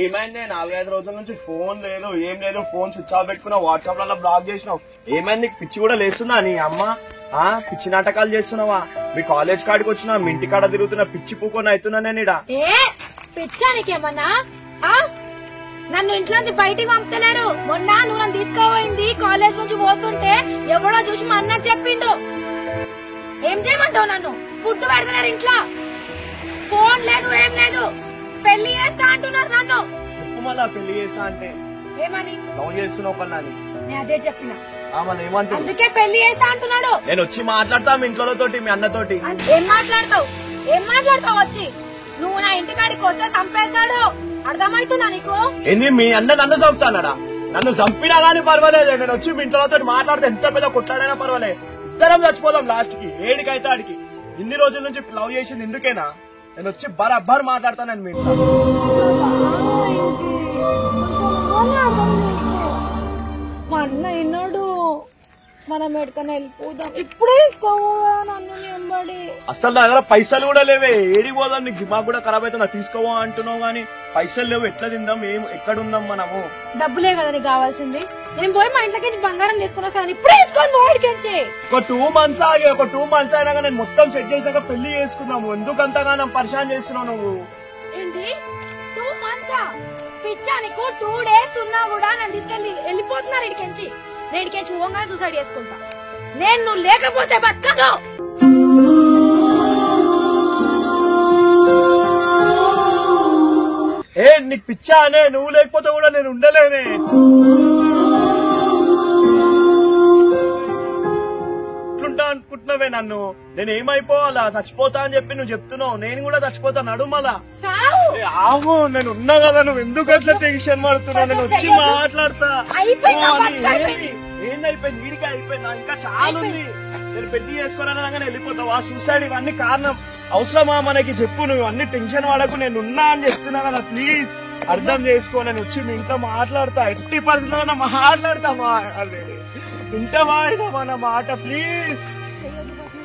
ఏమైంది? 4-5 రోజుల నుంచి ఫోన్ లేదు, ఏం లేదు. ఫోన్ స్విచ్ ఆఫ్ పెట్టుకున్నావు, వాట్సాప్ లలో బ్లాక్ చేసినావు. ఏమైంది? పిచ్చి కూడా లేస్తుందా నీ అమ్మ? పిచ్చి నాటకాలు చేస్తున్నావా? మీ కాలేజ్ కాడికి వచ్చినా, మీ ఇంటి కాడ తిరుగుతున్నా, పిచ్చి పూకొని అవుతున్నా నేను ఇడా. పిచ్చా నీకేమన్నా? నన్ను ఇంట్లో నుంచి బయటికి పంపుతలేరు. మొన్న నువ్వు నన్ను తీసుకోపోయింది కాలేజ్ నుంచి పోతుంటే ఎవడో చూసి మా అన్న చెప్పిండు. ఏం చేయమంటావు? నన్ను ఫుడ్ పెడతలేరు ఇంట్లో, ఫోన్ లేదు, ఏం లేదు. పెళ్లి చేస్తా అంటున్నారు నన్ను. చెప్పు మళ్ళా పెళ్లి చేస్తా అంటే ఏమని? లవ్ చేస్తున్నావు కన్నా. నేను అదే చెప్పిన, ఏమంటా? అందుకే పెళ్లి చేస్తా అంటున్నాడు. నేను వచ్చి మాట్లాడతా మీ ఇంట్లో తోటి, మీ అన్నతోటి. ఏం మాట్లాడతావు? ఏం మాట్లాడతావు? వచ్చి నువ్వు నా ఇంటికాడికి వస్తే చంపేశాడు. అర్థమవుతుందా నీకు? ఏంది మీ అన్న నన్ను చంపుతాడా? నన్ను చంపినా గానీ పర్వాలేదు, నేను వచ్చి మీ ఇంట్లో మాట్లాడితే ఎంత పెద్ద కొట్లాడైనా పర్వాలేదు. ఇద్దరం చచ్చిపోదాం లాస్ట్ కి, ఏడికైతే ఆడికి. ఇన్ని రోజుల నుంచి లవ్ చేసింది ఎందుకేనా? నేను వచ్చి బరాబర్ మాట్లాడతానని మీ ఇంట్లో. మా అన్న విన్నాడు, మనం ఎక్కడికైనా వెళ్ళిపోదాం. ఇప్పుడే తీసుకోవా నన్ను నింబడి? అసలు నా దగ్గర పైసలు కూడా లేవే, ఏడికి పోదాం? నీకు దిమాగ్ కూడా ఖరాబ్ అవుతుంది. తీసుకోవా అంటున్నావు గానీ పైసలు లేవు. ఎట్లా తిందాం? ఎక్కడుందాం మనము? డబ్బులే కదా నీకు కావాల్సింది. నేను పోయి మా ఇంట్లోకి బంగారం తీసుకుని వస్తాను. ఇప్పుడే తీసుకొని వాడికించి ఒక 2 months ఆగి, ఒక 2 months అయినాక నేను మొత్తం సెట్ చేసాక పెళ్లి చేసుకున్నాము. ఎందుకంతగా పరిశాన్ చేస్తున్నావు నువ్వు? ఏంటి 2 months? పిచ్చా నీకు? 2 days ఉన్నా కూడా నన్ను తీసుకెళ్ళి వెళ్ళిపోతున్నారు ఇడికెంచి. నేను ఇడికెంచి ఓంగా సూసైడ్ చేసుకుంటా. నేను నువ్వు లేకపోతే బతకను. నీకు పిచ్చా అనే? నువ్వు లేకపోతే కూడా నేను ఉండలేనే. ఎట్లుంటా అనుకుంటున్నావే నన్ను? నేను ఏమైపోవాలా? చచ్చిపోతా అని చెప్పి నువ్వు చెప్తున్నావు. నేను కూడా చచ్చిపోతా. నడుమలా ఆవు, నేను ఉన్నా కదా. నువ్వు ఎందుకు అట్లా టెన్షన్ పడుతున్నావు? నేను వచ్చి మాట్లాడతా. ఏందైపోయింది? వీడికి అయిపోయిందా? ఇంకా చాలా ఉంది. నేను పెళ్లి చేసుకోవాలని వెళ్ళిపోతావా? సూసైడ్ ఇవన్నీ కారణం అవసరమా మనకి? చెప్పు. నువ్వు అన్ని టెన్షన్ పడకు, నేను ఉన్నా అని చెప్తున్నా కదా. ప్లీజ్ అర్థం చేసుకో. నేను వచ్చి మీ ఇంట్లో మాట్లాడతా. 80% మాట్లాడతా. వింటవా మన మాట? ప్లీజ్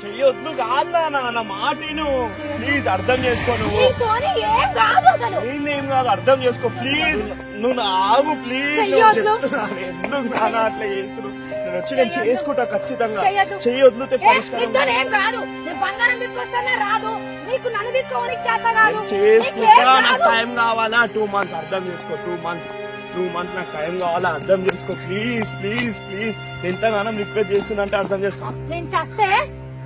చెయ్యొద్దు కాదా నా మాట? ప్లీజ్ అర్థం చేసుకో. నువ్వు ఏం కాదు, అర్థం చేసుకో ప్లీజ్. నువ్వు ఆగు ప్లీజ్. ఎందుకు నాన్న అట్లా చేస్తున్నావు? నేను వచ్చి నేను చేసుకుంటా ఖచ్చితంగా. చెయ్యొద్దు చేసుకుంటా. నాకు టైం కావాలా? 2 months అర్థం చేసుకో. 2 months నాకు టైం కావాలా? అర్థం చేసుకో ప్లీజ్ ప్లీజ్ ప్లీజ్. ఎంతగానో రిక్వెస్ట్ చేస్తున్నా అర్థం చేసుకో. నేను చేస్తే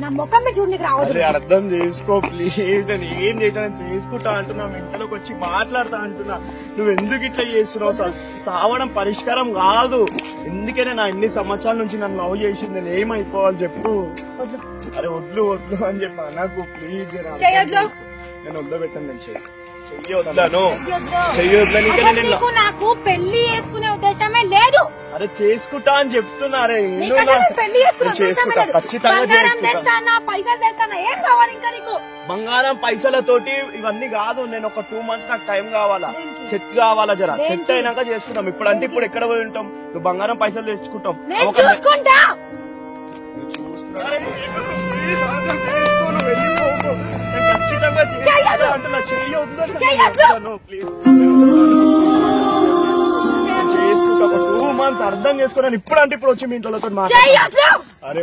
నా ముఖం చూడడానికి రావద్దు. అర్థం చేసుకో ప్లీజ్. నేను ఏం చేసినా చేసుకుంటా అంటున్నా. ఇంట్లోకి వచ్చి మాట్లాడతా అంటున్నా. నువ్వు ఎందుకు ఇట్లా చేస్తున్నావు? సావడం పరిష్కారం కాదు. ఎందుకనే నా ఇన్ని సంవత్సరాల నుంచి నన్ను లవ్ చేసింది. నేను ఏమైపోవాలి చెప్పు? అరే వద్దు వద్దు అని చెప్పా నాకు. ప్లీజ్ నేను వదిలిపెట్టాను. నేను చెయ్యొద్దు. నాకు పెళ్లి చేసుకునే ఉద్దేశమే లేదు. అరే చేసుకుంటా అని చెప్తున్నారే. పెళ్లి చేసుకుంటా ఖచ్చితంగా. పైసలు తెస్తానా? ఏం కావాలి ఇంకా నీకు? బంగారం పైసలతోటి ఇవన్నీ కాదు. నేను ఒక 2 months నాకు టైం కావాలా. సెట్ కావాలా? జరా సెట్ అయినాక చేసుకుంటాం. ఇప్పుడు అంటే ఇప్పుడు ఎక్కడ పోయి ఉంటాం? నువ్వు బంగారం పైసలు తెచ్చుకుంటాం. ఖచ్చితంగా అంటున్నా. చెయ్యొద్దు ప్లీజ్. చేసుకుంటా. ఒక 2 months అర్థం చేసుకున్నాను. ఇప్పుడు అంటే ఇప్పుడు వచ్చి మీ ఇంట్లో మాట్లాడు. అరే